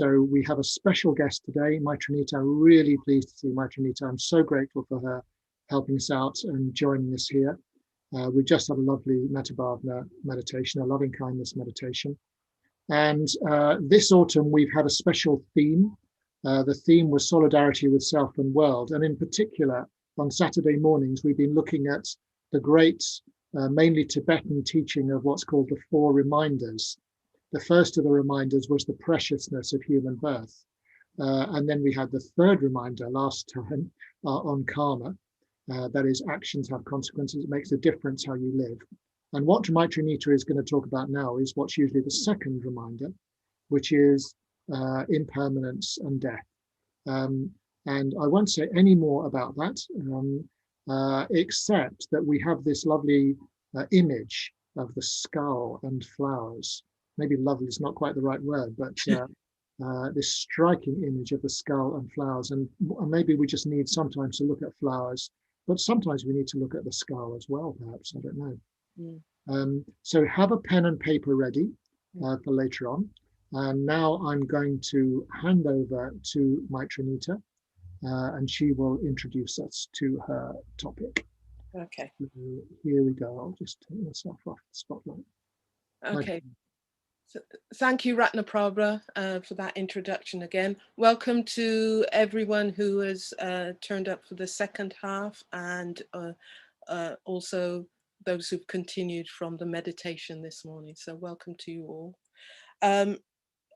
So we have a special guest today, Maitrinita. I'm really pleased to see Maitrinita. I'm so grateful for her helping us out and joining us here. We just had a lovely Metta Bhavana meditation, a loving kindness meditation. And this autumn, we've had a special theme. The theme was solidarity with self and world. And in particular, on Saturday mornings, we've been looking at the great, mainly Tibetan teaching of what's called the four reminders. The first of the reminders was the preciousness of human birth. And then we had the third reminder last time on karma. That is, actions have consequences. It makes a difference how you live. And what Maitrinita is going to talk about now is what's usually the second reminder, which is impermanence and death. And I won't say any more about that, except that we have this lovely image of the skull and flowers. Maybe lovely is not quite the right word, but this striking image of the skull and flowers. And maybe we just need sometimes to look at flowers, but sometimes we need to look at the skull as well, perhaps. I don't know. Mm. So have a pen and paper ready for later on. And now I'm going to hand over to Maitrinita, and she will introduce us to her topic. Okay. So here we go. I'll just take myself off the spotlight. Okay. So, thank you, Ratnaprabha, for that introduction again. Welcome to everyone who has turned up for the second half, and also those who've continued from the meditation this morning. So welcome to you all.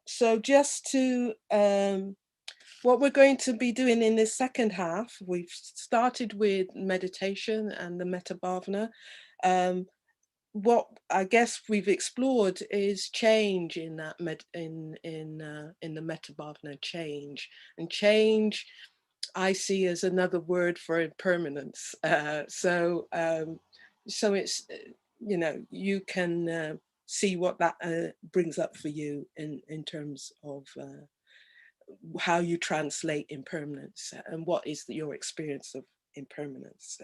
So just to, what we're going to be doing in this second half, we've started with meditation and the Metta Bhavana. What I guess we've explored is change in that in the Metta Bhavana, change. And change I see as another word for impermanence. So it's, you know, you can see what that brings up for you in terms of how you translate impermanence and what is your experience of impermanence.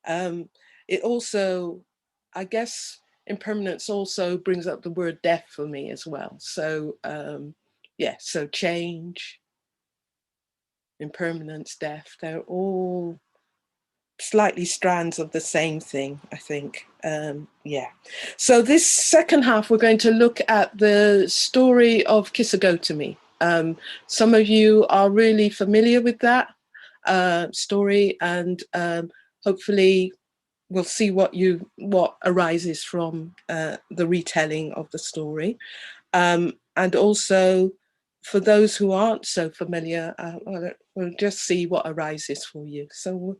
It also, I guess, impermanence also brings up the word death for me as well. So yeah, so change, impermanence, death, they're all slightly strands of the same thing, I think. Yeah. So this second half, we're going to look at the story of Kisa Gotami. Some of you are really familiar with that story, and hopefully we'll see what arises from the retelling of the story. And also, for those who aren't so familiar, we'll just see what arises for you. So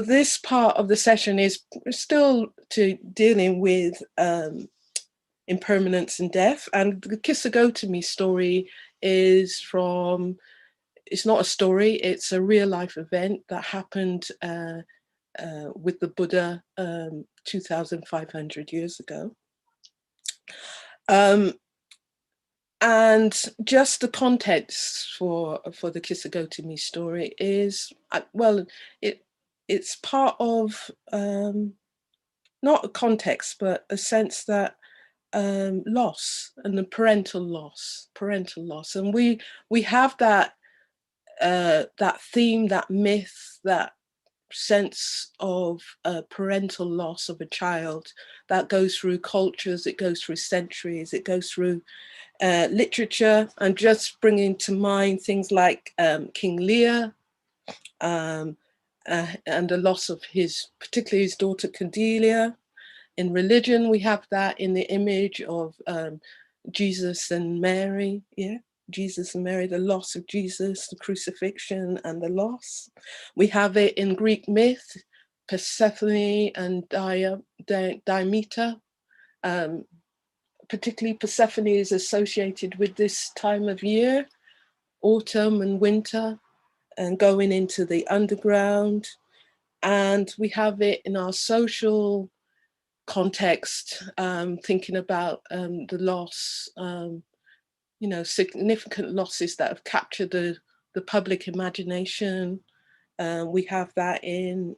this part of the session is still dealing with impermanence and death. And the Kisogotami story is from, it's not a story, it's a real life event that happened with the Buddha 2,500 years ago. And just the context for the Kisogotami story is, well, it's part of not a context, but a sense that loss and the parental loss, and we have that that theme, that myth, that sense of parental loss of a child that goes through cultures, it goes through centuries, it goes through literature. And just bringing to mind things like King Lear, and the loss of particularly his daughter Cordelia. In religion, we have that in the image of Jesus and Mary, Jesus and Mary, the loss of Jesus, the crucifixion and the loss. We have it in Greek myth, Persephone and Demeter. Particularly Persephone is associated with this time of year, autumn and winter, and going into the underground. And we have it in our social context, thinking about the loss, you know, significant losses that have captured the public imagination. We have that in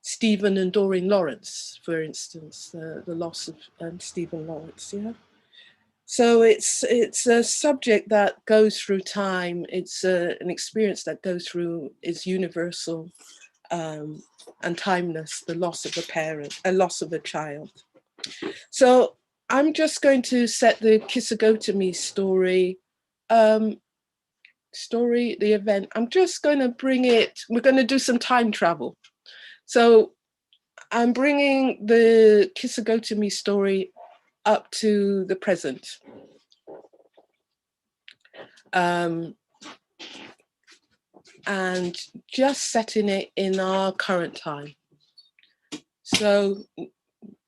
Stephen and Doreen Lawrence, for instance, the loss of Stephen Lawrence, yeah. So it's a subject that goes through time. It's an experience that goes through, is universal, and timeless, the loss of a parent, a loss of a child. So I'm just going to set the Kisagotami story, the event. I'm just going to bring it, we're going to do some time travel. So I'm bringing the Kisagotami story up to the present. And just setting it in our current time. So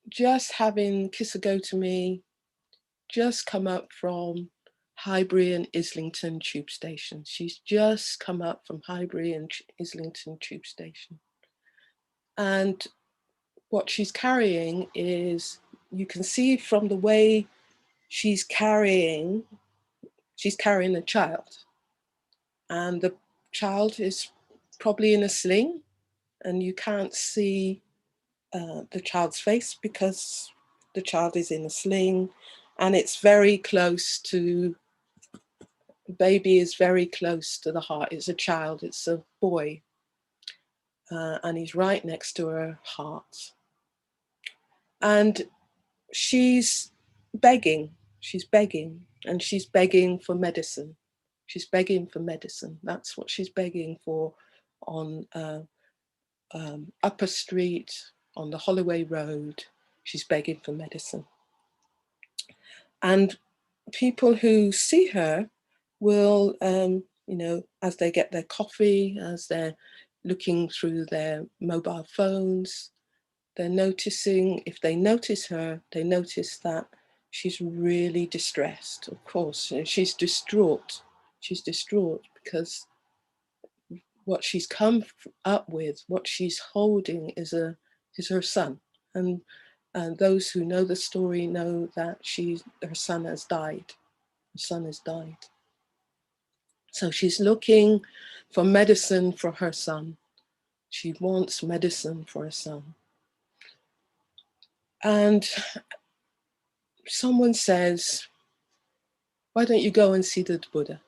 just having Kisogotami just come up from Highbury and Islington tube station. She's just come up from Highbury and Islington tube station. And what she's carrying is, you can see from the way she's carrying a child. And the child is probably in a sling, and you can't see the child's face because the child is in a sling, and it's very close to, the baby is very close to the heart. It's a child, it's a boy, and he's right next to her heart. And she's begging, and she's begging for medicine. She's begging for medicine. That's what she's begging for on Upper Street, on the Holloway Road. She's begging for medicine. And people who see her will, you know, as they get their coffee, as they're looking through their mobile phones, they're noticing, if they notice her, they notice that she's really distressed. Of course, she's distraught. She's distraught because what she's come up with, what she's holding is her son. And those who know the story know that her son has died. Her son has died. So she's looking for medicine for her son. She wants medicine for her son. And someone says, why don't you go and see the Buddha?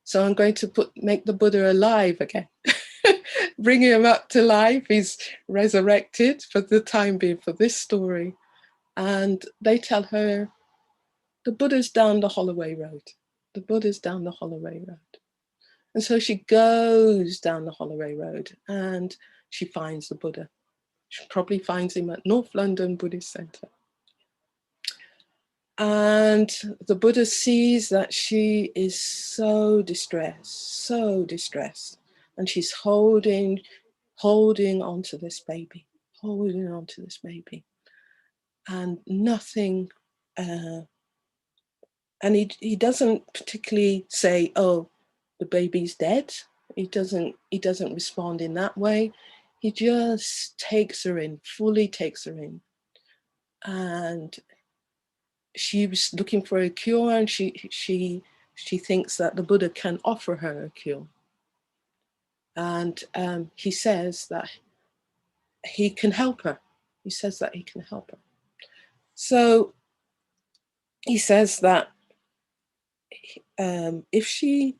So I'm going to make the Buddha alive again. Bring him up to life. He's resurrected for the time being for this story. And they tell her, the Buddha's down the Holloway Road. The Buddha's down the Holloway Road. And so she goes down the Holloway Road and she finds the Buddha. She probably finds him at North London Buddhist Centre. And the Buddha sees that she is so distressed. And she's holding onto this baby, And nothing, and he doesn't particularly say, oh, the baby's dead. He doesn't respond in that way. He just takes her in, fully takes her in. And she was looking for a cure, and she thinks that the Buddha can offer her a cure. And he says that he can help her. He says that he can help her. So he says that if she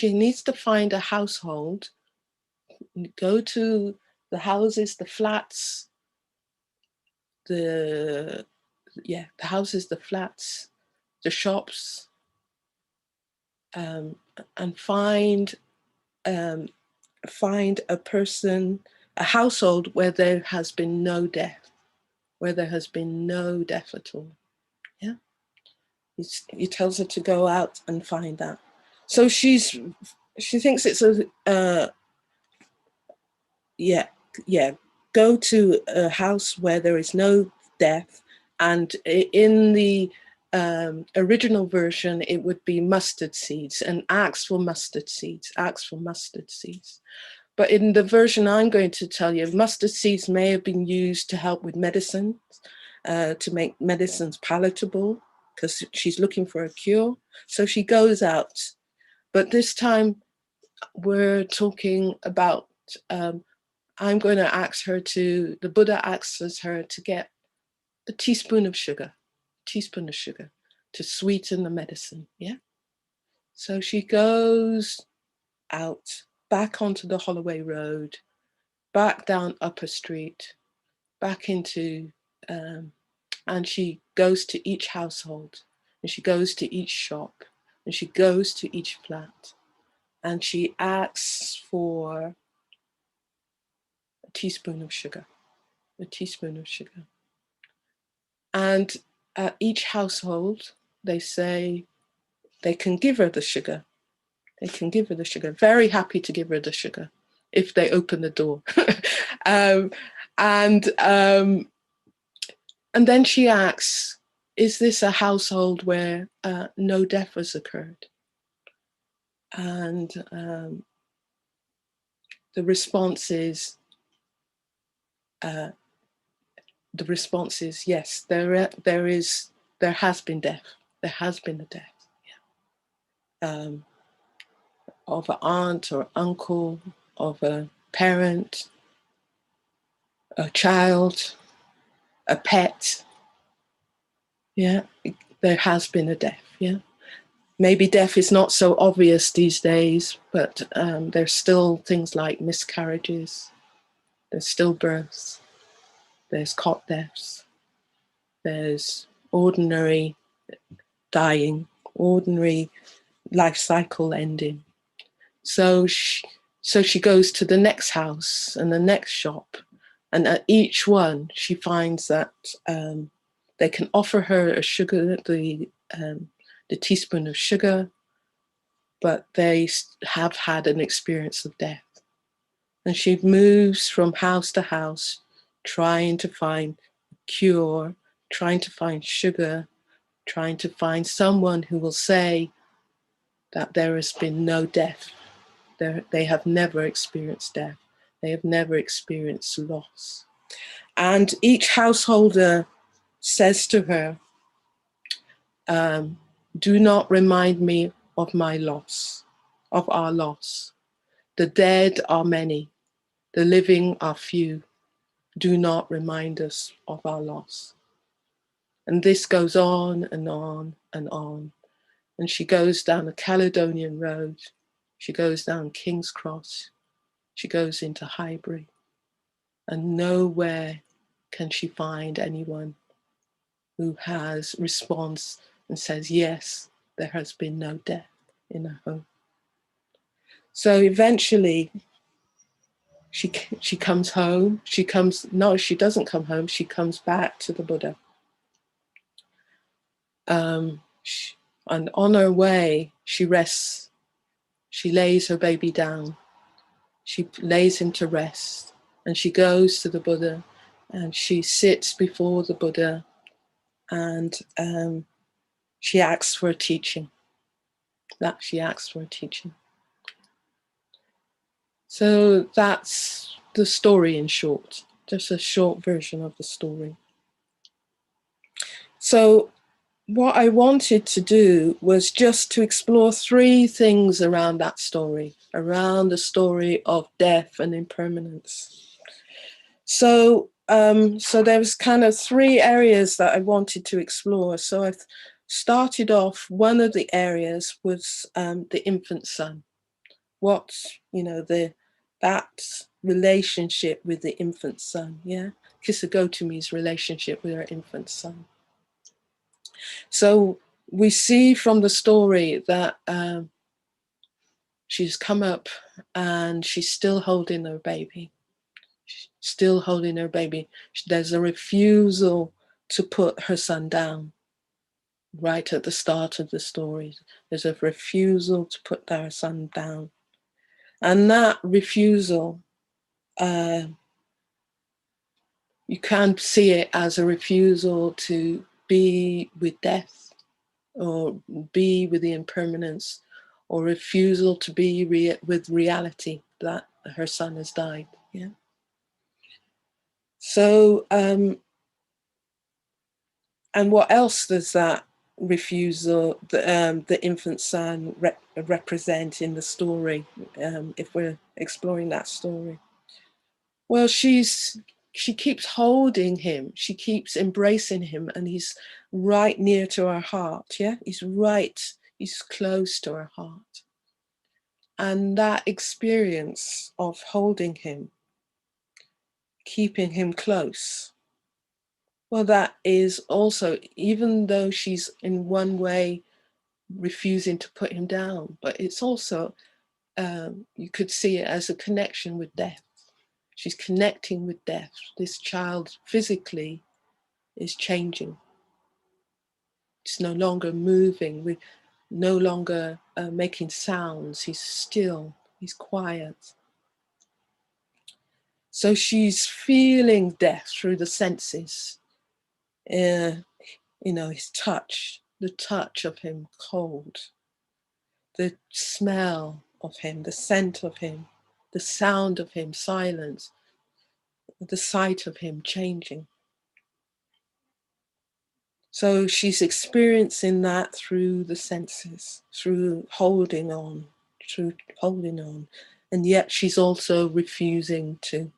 needs to find a household, go to the houses, the flats, the houses, the flats, the shops, and find a person, a household where there has been no death, at all. Yeah, he tells her to go out and find that. So she thinks it's go to a house where there is no death. And in the original version, it would be mustard seeds, and ask for mustard seeds. But in the version I'm going to tell you, mustard seeds may have been used to help with medicines, to make medicines palatable, because she's looking for a cure. So she goes out. But this time we're talking about, I'm going to ask her the Buddha asks her to get a teaspoon of sugar. to sweeten the medicine, yeah? So she goes out, back onto the Holloway Road, back down Upper Street, back into, and she goes to each household, and she goes to each shop, and she goes to each flat, and she asks for a teaspoon of sugar, a teaspoon of sugar. And at each household, they say they can give her the sugar. They can give her the sugar. Very happy to give her the sugar if they open the door. And then she asks, is this a household where no death has occurred? And the response is yes. There has been death. There has been a death. Yeah. Of an aunt or uncle, of a parent, a child, a pet. Yeah, there has been a death. Yeah. Maybe death is not so obvious these days, but there's still things like miscarriages, there's stillbirths, there's cot deaths, there's ordinary dying, ordinary life cycle ending. So she goes to the next house and the next shop, and at each one she finds that they can offer her a sugar, the teaspoon of sugar, but they have had an experience of death. And she moves from house to house, trying to find cure, trying to find sugar, trying to find someone who will say that there has been no death. They have never experienced death. They have never experienced loss. And each householder says to her, do not remind me of my loss, of our loss. The dead are many, the living are few. Do not remind us of our loss. And this goes on and on and on. And she goes down the Caledonian Road. She goes down King's Cross. She goes into Highbury. And nowhere can she find anyone who responds and says, yes, there has been no death in her home. So eventually she comes home. She doesn't come home. She comes back to the Buddha. And on her way, she rests. She lays her baby down. She lays him to rest. And she goes to the Buddha and she sits before the Buddha and she asks for a teaching. So that's the story in short, just a short version of the story. So what I wanted to do was just to explore three things around that story, around the story of death and impermanence. So there was kind of three areas that I wanted to explore. So I started off, one of the areas was the infant son. That relationship with the infant son, yeah? Kisagotami's relationship with her infant son. So we see from the story that she's come up and she's still holding her baby. There's a refusal to put her son down. Right at the start of the story, there's a refusal to put her son down. And that refusal, you can see it as a refusal to be with death or be with the impermanence, or refusal to be with reality that her son has died. Yeah. So, and what else does that refusal, the infant son represent in the story, if we're exploring that story? Well, she keeps holding him, she keeps embracing him, and he's right near to her heart. Yeah, he's close to her heart. And that experience of holding him, keeping him close, well, that is also, even though she's in one way refusing to put him down, but it's also, you could see it as a connection with death. She's connecting with death. This child physically is changing. It's no longer moving, we're no longer making sounds. He's still, he's quiet. So she's feeling death through the senses. You know, his touch, the touch of him cold, the smell of him, the scent of him, the sound of him silence, the sight of him changing. So she's experiencing that through the senses, through holding on, and yet she's also refusing to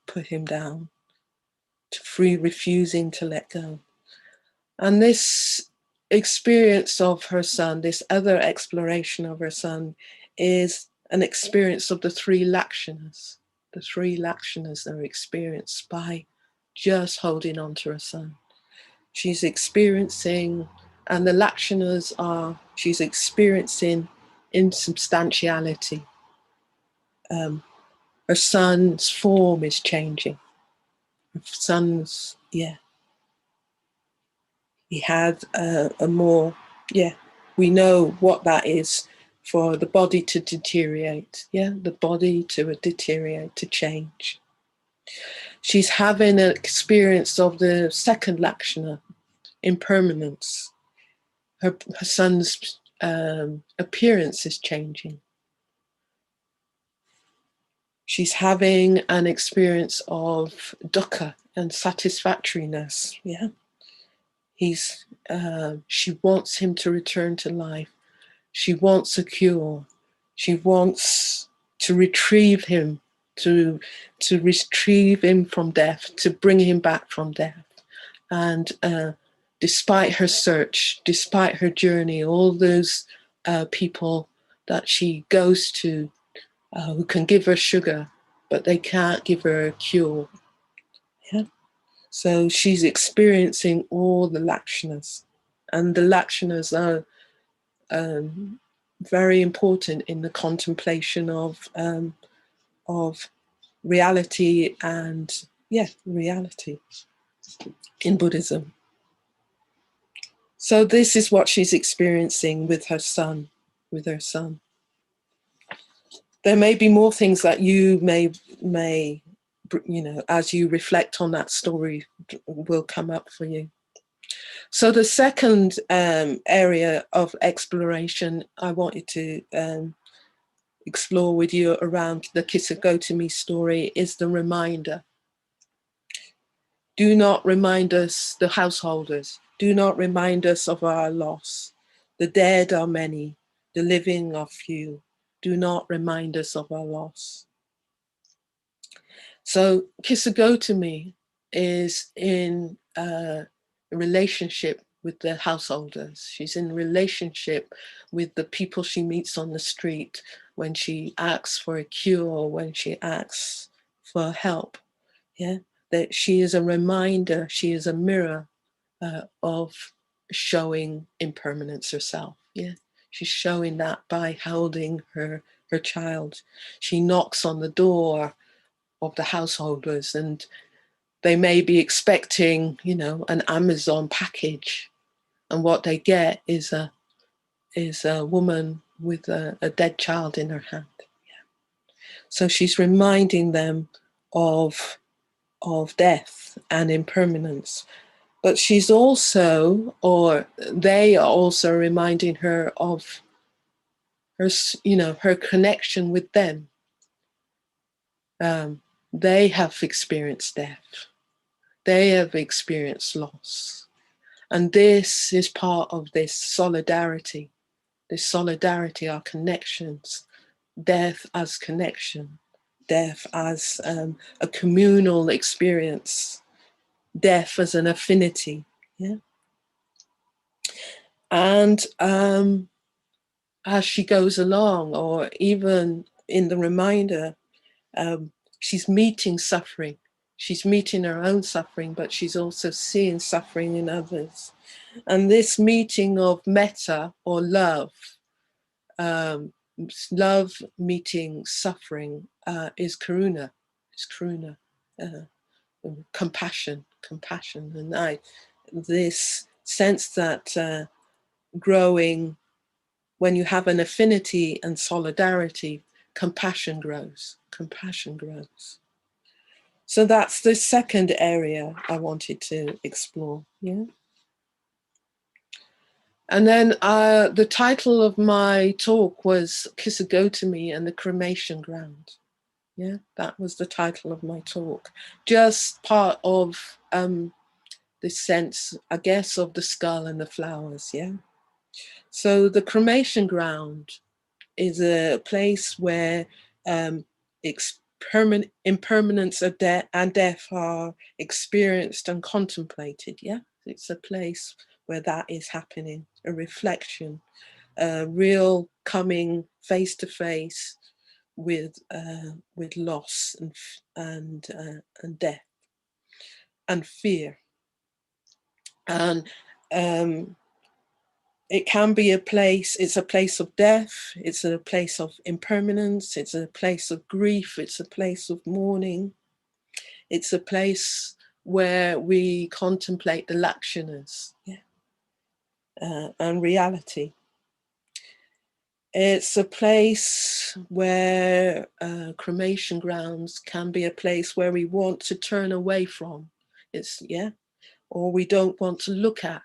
put him down, refusing to let go. And this experience of her son, this other exploration of her son, is an experience of the three lakshanas. The three lakshanas are experienced by just holding on to her son. She's experiencing, and the lakshanas are, she's experiencing insubstantiality. Her son's form is changing. Her son's, he had a more, we know what that is, for the body to deteriorate, the body to deteriorate, to change. She's having an experience of the second lakshana, impermanence. Her son's appearance is changing. She's having an experience of dukkha and satisfactoriness. She wants him to return to life. She wants a cure. She wants to retrieve him, to retrieve him from death, to bring him back from death. And despite her search, despite her journey, all those people that she goes to who can give her sugar, but they can't give her a cure. So she's experiencing all the lakshanas, and the lakshanas are very important in the contemplation of reality and reality in Buddhism. So this is what she's experiencing with her son, There may be more things that you may, as you reflect on that story, will come up for you. So the second area of exploration I want you to explore with you around the Kisogotami story is the reminder. Do not remind us, the householders, do not remind us of our loss. The dead are many, the living are few. Do not remind us of our loss. So Kisogotami is in a relationship with the householders. She's in relationship with the people she meets on the street when she asks for a cure, when she asks for help. That she is a reminder, she is a mirror of showing impermanence herself. She's showing that by holding her child. She knocks on the door of the householders, and they may be expecting, an Amazon package, and what they get is a woman with a dead child in her hand. So she's reminding them of death and impermanence, but she's also, or they are also reminding her of her, her connection with them. They have experienced death. They have experienced loss. And this is part of this solidarity, our connections, death as connection, death as a communal experience, death as an affinity, yeah. And as she goes along, or even in the reminder, she's meeting suffering. She's meeting her own suffering, but she's also seeing suffering in others. And this meeting of metta, or love, love meeting suffering, is karuna. It's karuna, compassion. And this sense that growing, when you have an affinity and solidarity, compassion grows. So that's the second area I wanted to explore, yeah. And then the title of my talk was Kisogotami and the Cremation Ground. Yeah, that was the title of my talk. Just part of the sense, I guess, of the skull and the flowers, yeah. So the Cremation Ground is a place where impermanence and death are experienced and contemplated, yeah. It's a place where that is happening, a reflection, a real coming face to face with loss and death and fear. And it can be a place, it's a place of death, it's a place of impermanence, it's a place of grief, it's a place of mourning, it's a place where we contemplate the lakshanas, yeah, and reality. It's a place where cremation grounds can be a place where we want to turn away from. It's, yeah, or we don't want to look at.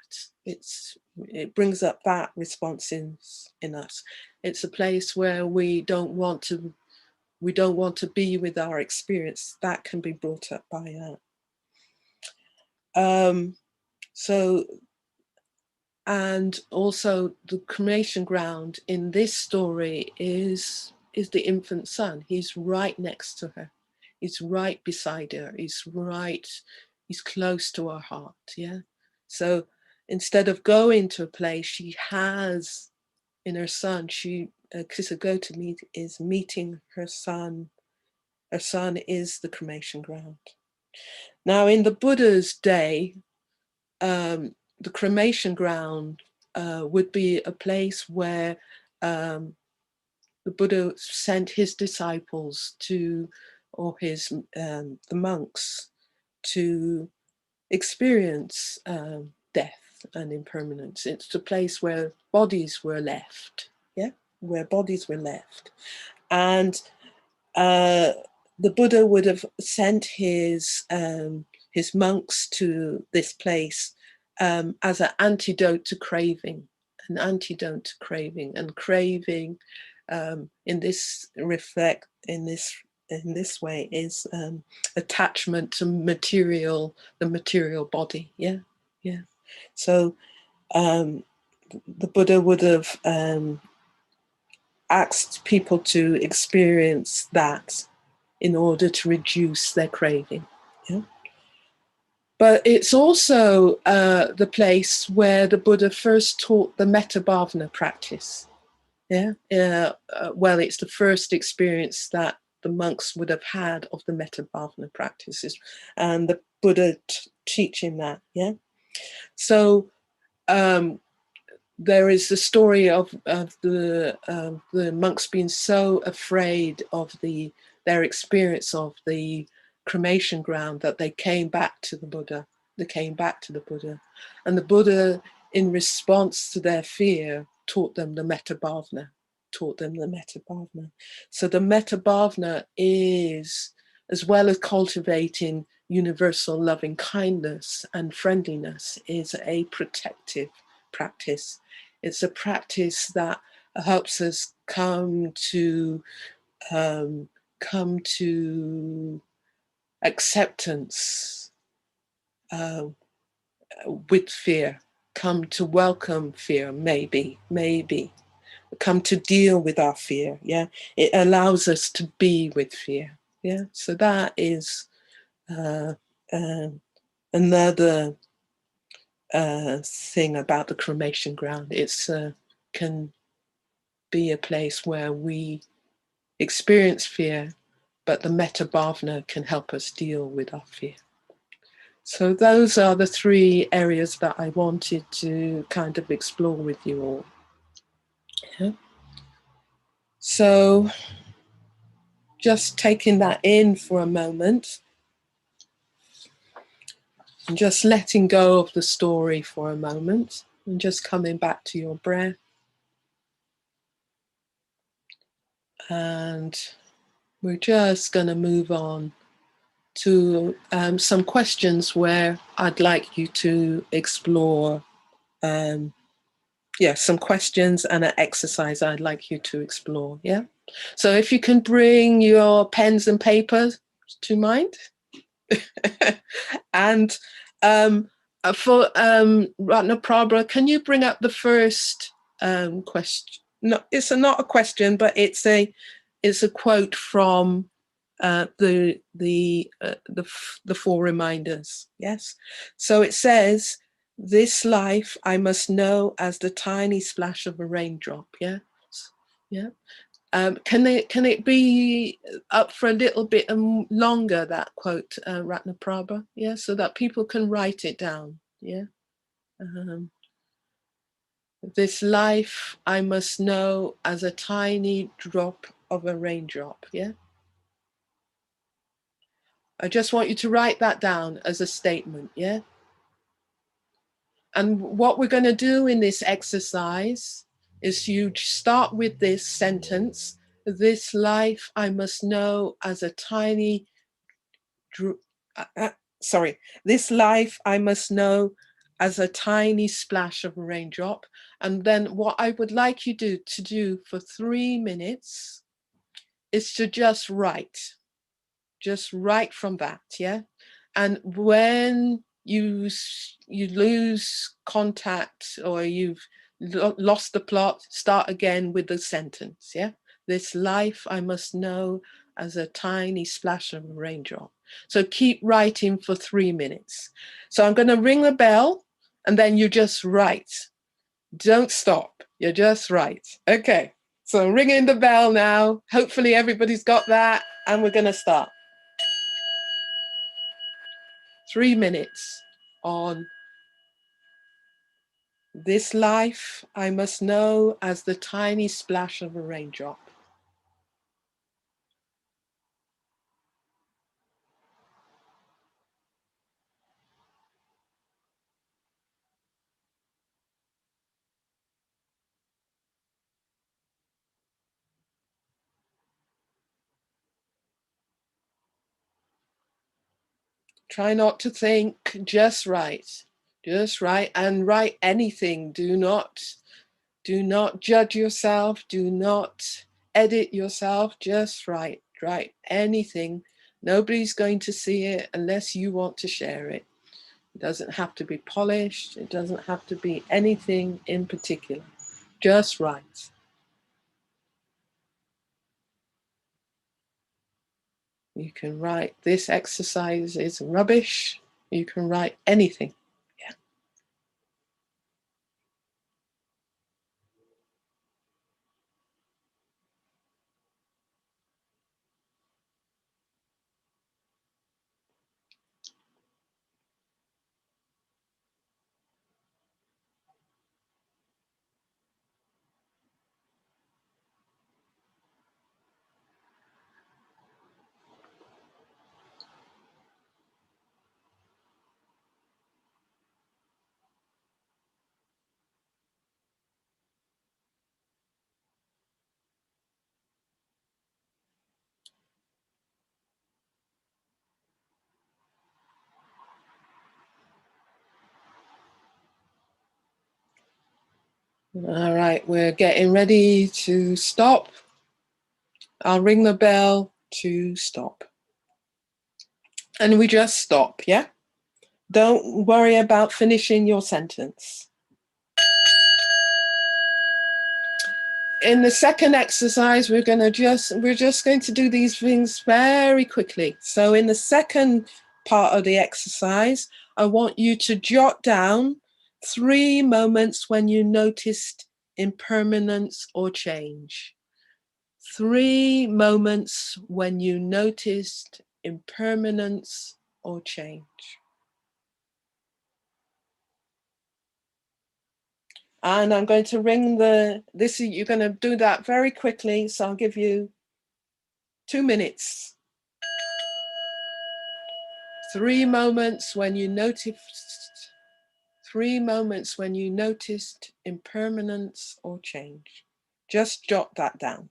It brings up that response in us. It's a place where we don't want to be with our experience. That can be brought up by so, and also the cremation ground in this story is the infant son. He's right next to her. He's right beside her. He's close to her heart, yeah? So instead of going to a place, she has in her son, Kisa Gotami is meeting her son. Her son is the cremation ground. Now in the Buddha's day, the cremation ground would be a place where the Buddha sent his disciples to, or the monks, to experience death and impermanence. It's a place where bodies were left, yeah, where bodies were left. And the Buddha would have sent his monks to this place as an antidote to craving, and craving in this way is attachment to the material body, yeah. So the Buddha would have asked people to experience that in order to reduce their craving, yeah. But it's also the place where the Buddha first taught the metta bhavana practice. Yeah, well, it's the first experience that the monks would have had of the metta bhavana practices, and the Buddha teaching that. Yeah, so there is the story of the monks being so afraid of their experience of the cremation ground that they came back to the Buddha. And the Buddha, in response to their fear, taught them the metta bhavana. So the metta bhavana is, as well as cultivating universal loving kindness and friendliness, is a protective practice. It's a practice that helps us come to acceptance with fear, come to welcome fear, maybe, come to deal with our fear, yeah? It allows us to be with fear, Yeah, so that is another thing about the cremation ground. It's can be a place where we experience fear, but the metta bhavana can help us deal with our fear. So those are the three areas that I wanted to kind of explore with you all. Yeah. So just taking that in for a moment and just letting go of the story for a moment and just coming back to your breath. And we're just going to move on to some questions where I'd like you to explore, some questions and an exercise I'd like you to explore, yeah? So if you can bring your pens and papers to mind. And for Ratna Prabha, can you bring up the first question? No, it's not a question, but it's a quote from the four reminders. Yes, so it says, "This life I must know as the tiny splash of a raindrop." Yeah, yeah. Can it be up for a little bit longer, that quote, Ratna Prabha? Yeah, so that people can write it down. Yeah. This life I must know as a tiny drop of a raindrop. Yeah. I just want you to write that down as a statement. Yeah. And what we're going to do in this exercise is you start with this sentence: this life I must know as a tiny this life I must know as a tiny splash of a raindrop. And then what I would like you to do for 3 minutes is to just write from that. Yeah. And when you lose contact or you've lost the plot, start again with the sentence. Yeah. This life I must know as a tiny splash of a raindrop. So keep writing for 3 minutes. So I'm going to ring the bell and then you just write. Don't stop. You just write. Okay. So I'm ringing the bell now. Hopefully everybody's got that, and we're going to start. 3 minutes on this life I must know as the tiny splash of a raindrop. Try not to think, just write. Just write, and write anything. Do not judge yourself. Do not edit yourself. Just write anything. Nobody's going to see it unless you want to share it. It doesn't have to be polished. It doesn't have to be anything in particular. Just write. You can write, this exercise is rubbish. You can write anything. Yeah. All right, we're getting ready to stop. I'll ring the bell to stop. And we just stop, yeah? Don't worry about finishing your sentence. in the second exercise, we're just going to do these things very quickly. So in the second part of the exercise, I want you to jot down 3 moments when you noticed impermanence or change. 3 moments when you noticed impermanence or change. And I'm going to ring you're going to do that very quickly. So I'll give you 2 minutes. 3 moments when you noticed, 3 moments when you noticed impermanence or change. Just jot that down.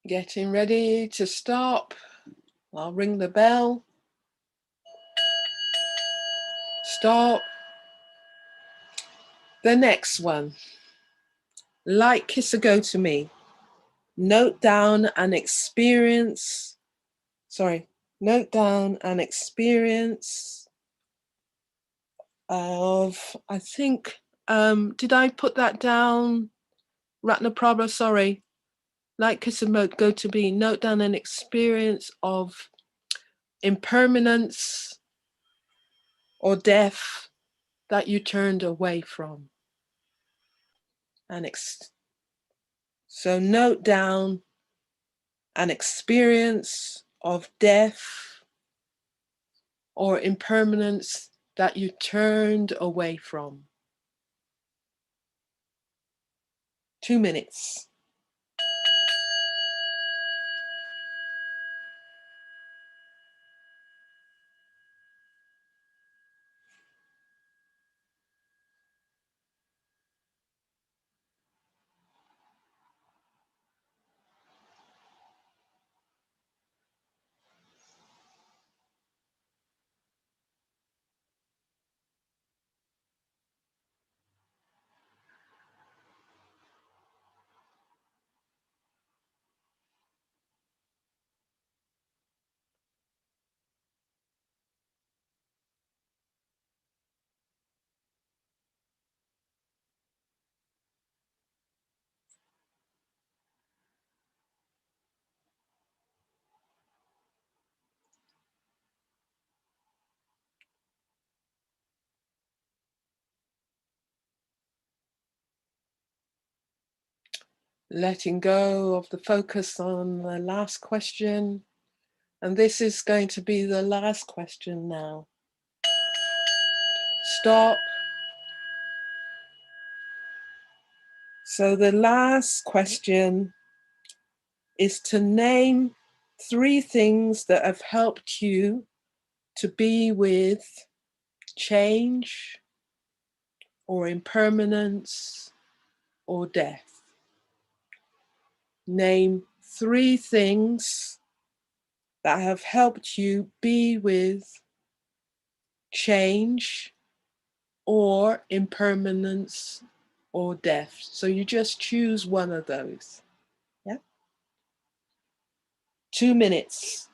Getting ready to stop. I'll ring the bell. Stop. The next one. Like Kisa Gotami, note down an experience. Note down an experience of, I think, did I put that down? Ratnaprabha, sorry. Like Kisa Gotami, note down an experience of impermanence or death that you turned away from. So note down an experience of death or impermanence that you turned away from. 2 minutes. Letting go of the focus on the last question. And this is going to be the last question now. Stop. So the last question is to name 3 things that have helped you to be with change or impermanence or death. Name 3 things that have helped you be with change or impermanence or death. So you just choose one of those. Yeah. 2 minutes.